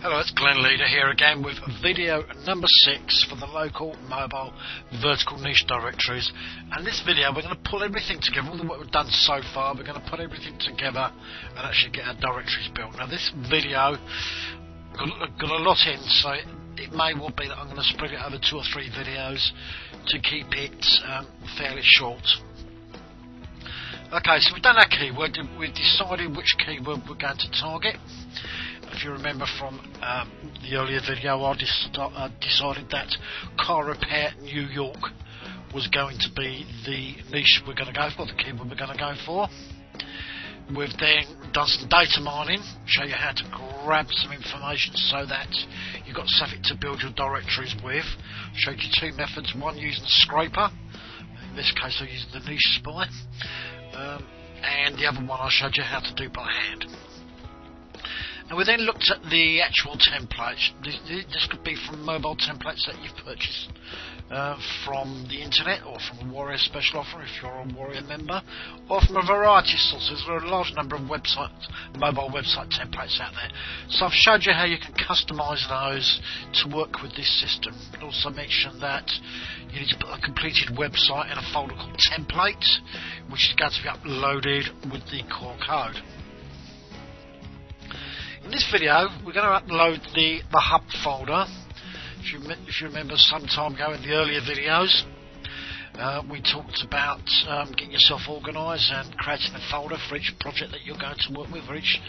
Hello, it's Glenn Leader here again with video number 6 for the local mobile vertical niche directories. And this video we're going to pull everything together, all the work we've done so far, we're going to put everything together and actually get our directories built. Now this video got a lot in, so it may well be that I'm going to spread it over 2 or 3 videos to keep it fairly short. Okay, so we've done our keyword, we've decided which keyword we're going to target. If you remember from the earlier video, I decided that car repair New York was going to be the niche we're going to go for, the keyword we're going to go for. We've then done some data mining, show you how to grab some information so that you've got something to build your directories with. Showed you 2 methods, one using the scraper, in this case I'm using the niche spy, and the other one I showed you how to do by hand. And we then looked at the actual templates. This could be from mobile templates that you've purchased from the internet, or from a Warrior special offer if you're a Warrior member, or from a variety of sources. There are a large number of mobile website templates out there. So I've showed you how you can customise those to work with this system. I also mentioned that you need to put a completed website in a folder called templates, which is going to be uploaded with the core code. In this video, we're going to upload the hub folder. If you remember some time ago in the earlier videos, we talked about getting yourself organised and creating a folder for each project that you're going to work with, or each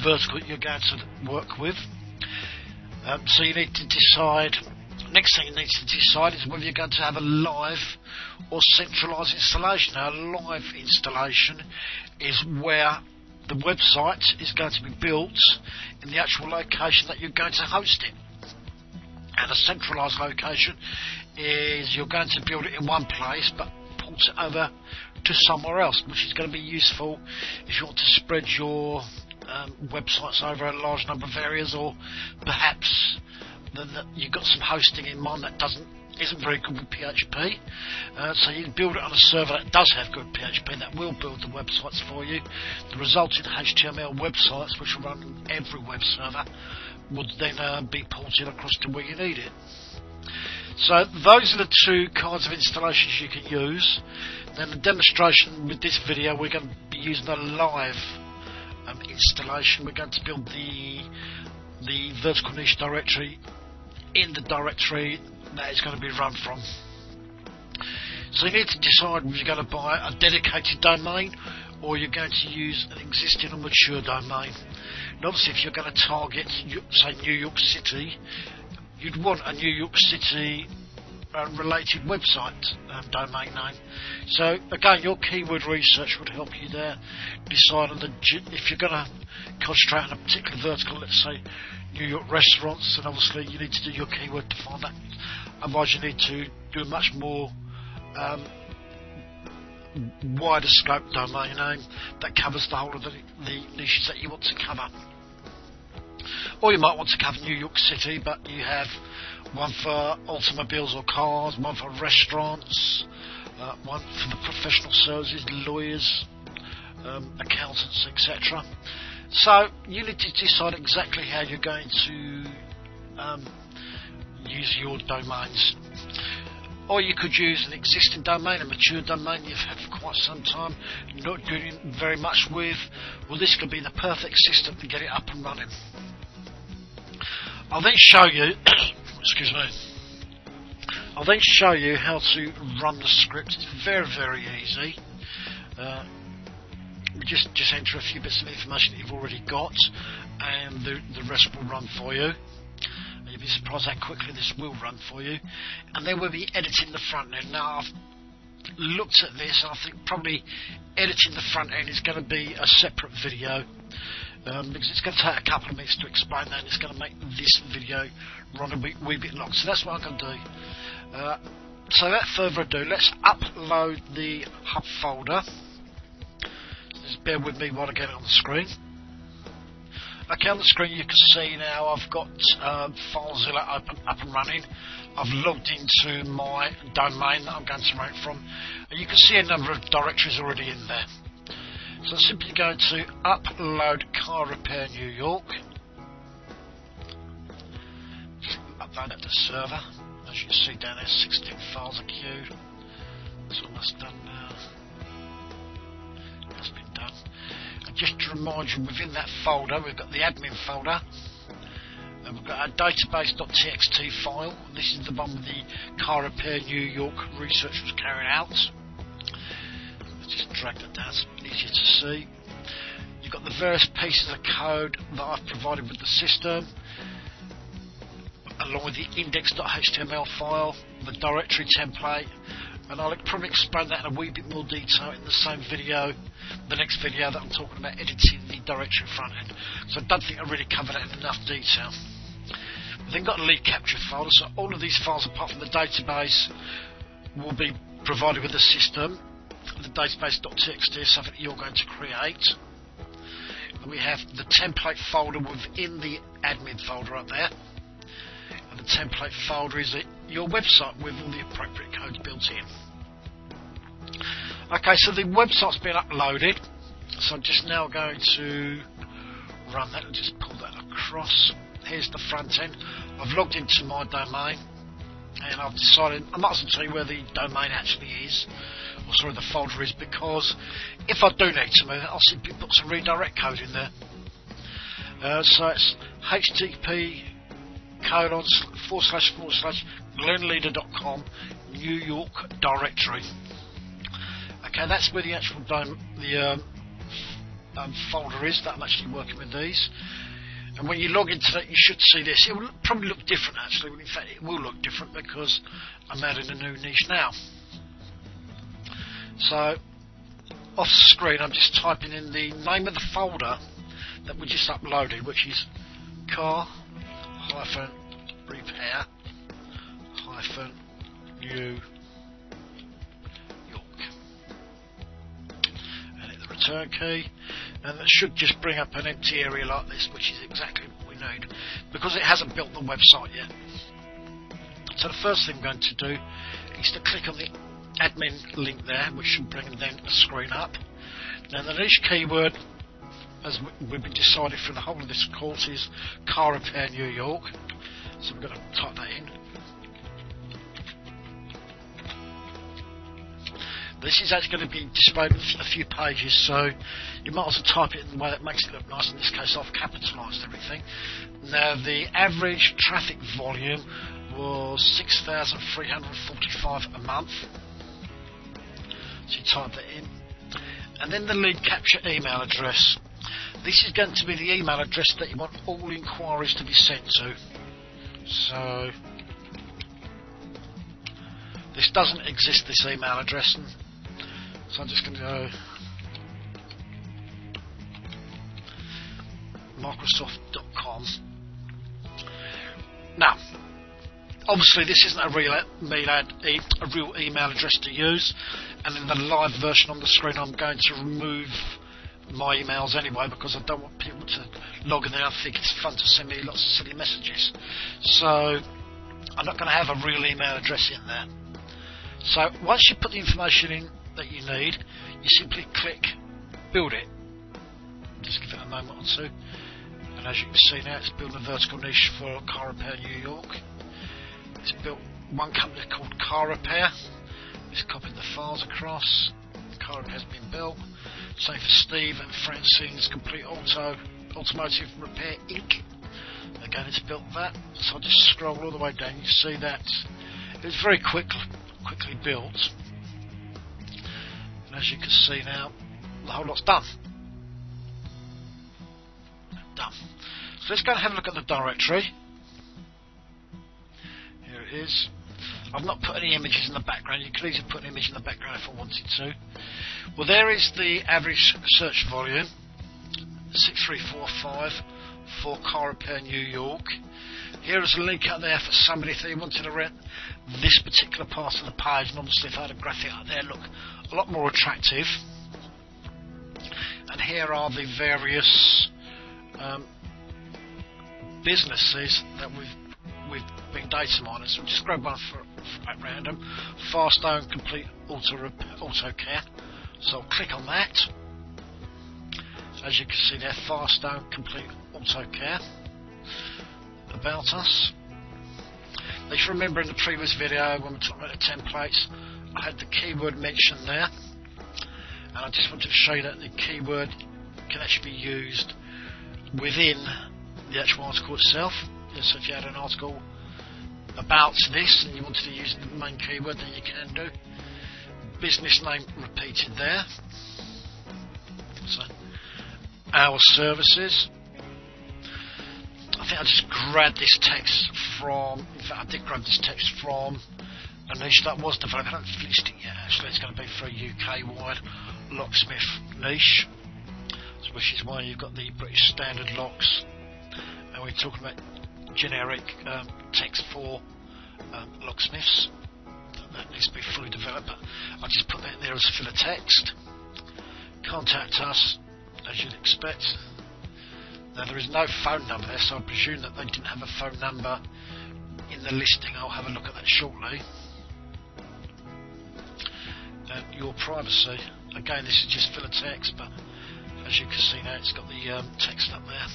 vertical that you're going to work with. So you need to decide, next thing you need to decide is whether you're going to have a live or centralised installation. Now, a live installation is where the website is going to be built in the actual location that you're going to host it. And a centralised location is you're going to build it in one place but port it over to somewhere else, which is going to be useful if you want to spread your websites over a large number of areas, or perhaps you've got some hosting in mind that isn't very good with PHP, so you can build it on a server that does have good PHP that will build the websites for you. The resulting HTML websites, which will run on every web server, would then be ported across to where you need it. So those are the 2 kinds of installations you can use. Then the demonstration with this video, we're going to be using a live installation. We're going to build the vertical niche directory in the directory that is going to be run from. So you need to decide whether you're going to buy a dedicated domain or you're going to use an existing or mature domain. And obviously if you're going to target, say, New York City, you'd want a New York City related website domain name. So again, your keyword research would help you there decide on if you're going to concentrate on a particular vertical, let's say New York restaurants, and obviously you need to do your keyword to find that. Otherwise you need to do a much more wider scope domain name that covers the whole of the niches that you want to cover. Or you might want to cover New York City, but you have one for automobiles or cars, one for restaurants, one for the professional services, lawyers, accountants, etc. So you need to decide exactly how you're going to use your domains. Or you could use an existing domain, a mature domain you've had for quite some time, not doing very much with. Well, this could be the perfect system to get it up and running. I'll then show you excuse me, I'll then show you how to run the script. It's very, very easy. Just enter a few bits of information that you've already got, and the rest will run for you. You'll be surprised how quickly this will run for you. And then we'll be editing the front end. Now, I've looked at this, and I think probably editing the front end is going to be a separate video, because it's going to take a couple of minutes to explain that, and it's going to make this video run a wee bit long. So that's what I'm going to do. So without further ado, let's upload the hub folder. Just bear with me while I get it on the screen. Okay, on the screen you can see now I've got FileZilla open, up and running. I've logged into my domain that I'm going to run it from, and you can see a number of directories already in there. So I'm simply going to upload car repair New York. upload that to server. As you can see down there, 16 files are queued. It's almost done now. That's been done. And just to remind you, within that folder, we've got the admin folder. And we've got our database.txt file. This is the one with the car repair New York research was carried out. Let's just drag that down so it's easier to see. You've got the various pieces of code that I've provided with the system, along with the index.html file, the directory template, and I'll probably explain that in a wee bit more detail in the same video, the next video that I'm talking about editing the directory front end. So I don't think I really covered that in enough detail. We've then got a lead capture folder, so all of these files apart from the database will be provided with the system. The database.txt is something you're going to create. And we have the template folder within the admin folder up there. And the template folder is your website with all the appropriate codes built in. Okay, so the website's been uploaded. So I'm just now going to run that and just pull that across. Here's the front end. I've logged into my domain and I've decided I might as well tell you where the domain actually is, or sorry, the folder is, because if I do need to move it, I'll simply put some redirect code in there. So it's http://glenleader.com New York directory. Okay, that's where the actual folder is that I'm actually working with these. And when you log into that, you should see this. It will probably look different actually. In fact, it will look different because I'm adding a new niche now. So, off the screen, I'm just typing in the name of the folder that we just uploaded, which is car-repair-New York. And hit the return key. And it should just bring up an empty area like this, which is exactly what we need, because it hasn't built the website yet. So the first thing I'm going to do is to click on the admin link there, which should bring then a screen up. Now the niche keyword, as we've been decided for the whole of this course, is car repair New York. So we're going to type that in. This is actually going to be displayed on a few pages, so you might as well type it in the way that makes it look nice. In this case, I've capitalised everything. Now, the average traffic volume was 6,345 a month. So you type that in. And then the lead capture email address. This is going to be the email address that you want all inquiries to be sent to. So, this doesn't exist, this email address. So I'm just going to go Microsoft.com. Now, obviously this isn't a real email address to use, and in the live version on the screen I'm going to remove my emails anyway, because I don't want people to log in there and think it's fun to send me lots of silly messages. So I'm not going to have a real email address in there. So once you put the information in that you need, you simply click build it. Just give it a moment or two, and as you can see now, it's building a vertical niche for car repair New York. It's built one company called Car Repair. It's copied the files across. Car Repair's been built. Same for Steve and Francine's Complete Automotive Repair Inc. Again, it's built that. So I'll just scroll all the way down. You see that it was very quickly built. And as you can see now, the whole lot's done. Done. So let's go and have a look at the directory. Here it is. I've not put any images in the background. You could easily put an image in the background if I wanted to. Well, there is the average search volume, 6345 for Car Repair New York. Here is a link out there for somebody if they wanted to rent this particular part of the page, and obviously if I had a graphic out there, look a lot more attractive. And here are the various businesses that we've been data mining. So we'll just grab one for at random. Firestone Complete Auto Care. So I'll click on that. As you can see there, Firestone Complete Auto Care. About us. If you remember in the previous video when we were talking about the templates, I had the keyword mentioned there, and I just wanted to show you that the keyword can actually be used within the actual article itself. So if you had an article about this and you wanted to use the main keyword, then you can do. Business name repeated there. So, our services. I think I just grabbed this text from, in fact I did grab this text from a niche that was developed. I haven't finished it yet actually. It's going to be for a UK wide locksmith niche, which is why you've got the British Standard locks, and we're talking about generic text for locksmiths. That needs to be fully developed, but I just put that there as filler text. Contact us, as you'd expect. Now there is no phone number there, so I presume that they didn't have a phone number in the listing. I'll have a look at that shortly. Your privacy. Again, this is just filler text, but as you can see now, it's got the text up there.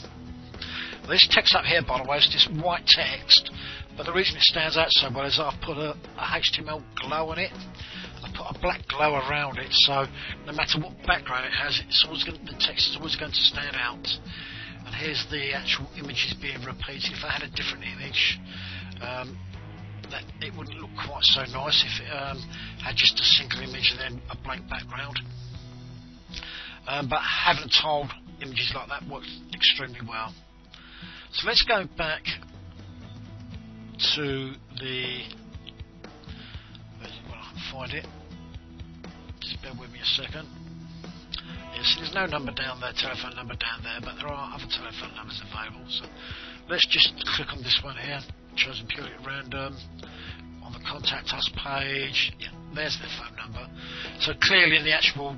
This text up here, by the way, is just white text, but the reason it stands out so well is I've put a HTML glow on it. I put a black glow around it, so no matter what background it has, the text is always going to stand out. And here's the actual images being repeated. If I had a different image, that it wouldn't look quite so nice if it had just a single image and then a blank background. But having tiled images like that works extremely well. So let's go back to the, well, I can find it, just bear with me a second. Yes, there's no number down there, telephone number down there, but there are other telephone numbers available. So let's just click on this one here, chosen purely at random, on the contact us page. Yeah, there's their phone number. So clearly in the actual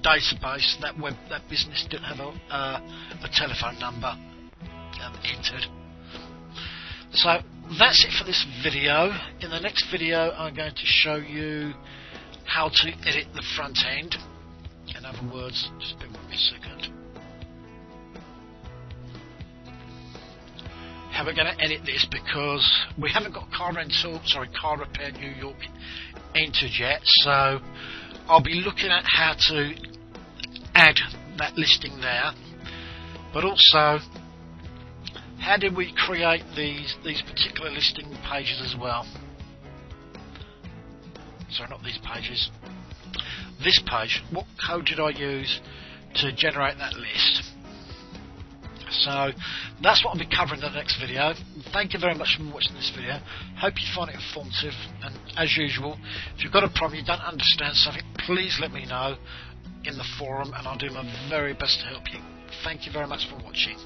database, that business didn't have a telephone number entered. So that's it for this video. In the next video I'm going to show you how to edit the front end. In other words, just bear with me a second. How we're going to edit this, because we haven't got car repair New York entered yet, so I'll be looking at how to add that listing there, but also how do we create these particular listing pages as well. Sorry, not these pages. This page, what code did I use to generate that list? So that's what I'll be covering in the next video. Thank you very much for watching this video. Hope you find it informative, and as usual, if you've got a problem, you don't understand something, please let me know in the forum and I'll do my very best to help you. Thank you very much for watching.